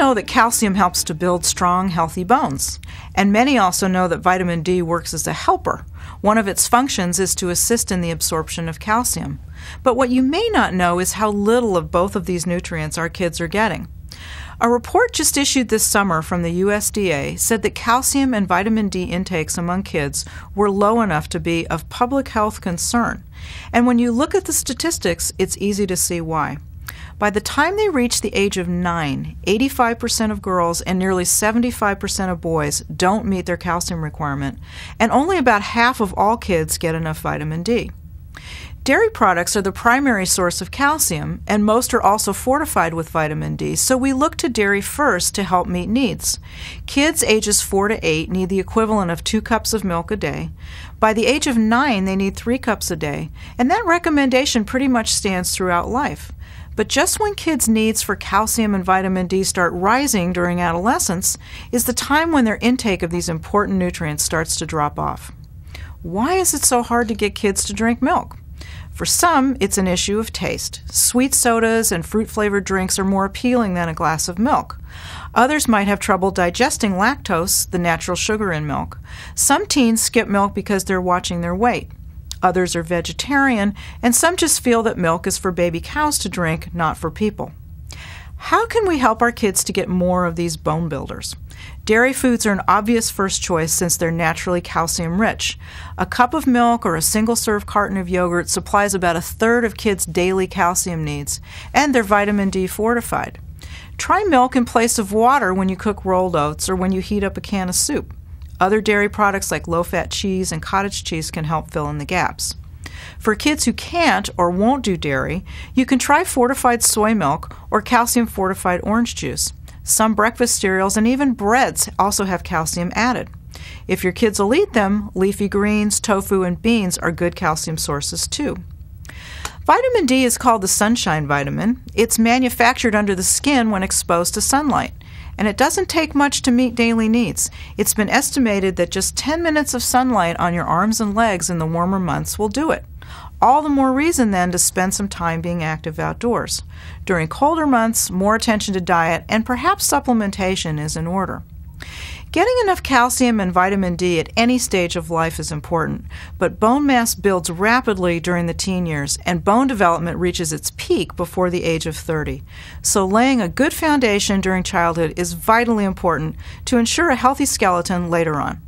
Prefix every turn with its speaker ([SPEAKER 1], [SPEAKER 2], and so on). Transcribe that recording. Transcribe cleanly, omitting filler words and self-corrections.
[SPEAKER 1] know that calcium helps to build strong, healthy bones. And many also know that vitamin D works as a helper. One of its functions is to assist in the absorption of calcium. But what you may not know is how little of both of these nutrients our kids are getting. A report just issued this summer from the USDA said that calcium and vitamin D intakes among kids were low enough to be of public health concern. And when you look at the statistics, it's easy to see why. By the time they reach the age of 9, 85% of girls and nearly 75% of boys don't meet their calcium requirement, and only about half of all kids get enough vitamin D. Dairy products are the primary source of calcium, and most are also fortified with vitamin D, so we look to dairy first to help meet needs. Kids ages 4 to 8 need the equivalent of 2 cups of milk a day. By the age of 9, they need 3 cups a day, and that recommendation pretty much stands throughout life. But just when kids' needs for calcium and vitamin D start rising during adolescence is the time when their intake of these important nutrients starts to drop off. Why is it so hard to get kids to drink milk? For some, it's an issue of taste. Sweet sodas and fruit-flavored drinks are more appealing than a glass of milk. Others might have trouble digesting lactose, the natural sugar in milk. Some teens skip milk because they're watching their weight. Others are vegetarian, and some just feel that milk is for baby cows to drink, not for people. How can we help our kids to get more of these bone builders? Dairy foods are an obvious first choice since they're naturally calcium rich. A cup of milk or a single-serve carton of yogurt supplies about 1/3 of kids' daily calcium needs, and they're vitamin D fortified. Try milk in place of water when you cook rolled oats or when you heat up a can of soup. Other dairy products like low-fat cheese and cottage cheese can help fill in the gaps. For kids who can't or won't do dairy, you can try fortified soy milk or calcium-fortified orange juice. Some breakfast cereals and even breads also have calcium added. If your kids will eat them, leafy greens, tofu, and beans are good calcium sources too. Vitamin D is called the sunshine vitamin. It's manufactured under the skin when exposed to sunlight. And it doesn't take much to meet daily needs. It's been estimated that just 10 minutes of sunlight on your arms and legs in the warmer months will do it. All the more reason then to spend some time being active outdoors. During colder months, more attention to diet and perhaps supplementation is in order. Getting enough calcium and vitamin D at any stage of life is important, but bone mass builds rapidly during the teen years, and bone development reaches its peak before the age of 30. So laying a good foundation during childhood is vitally important to ensure a healthy skeleton later on.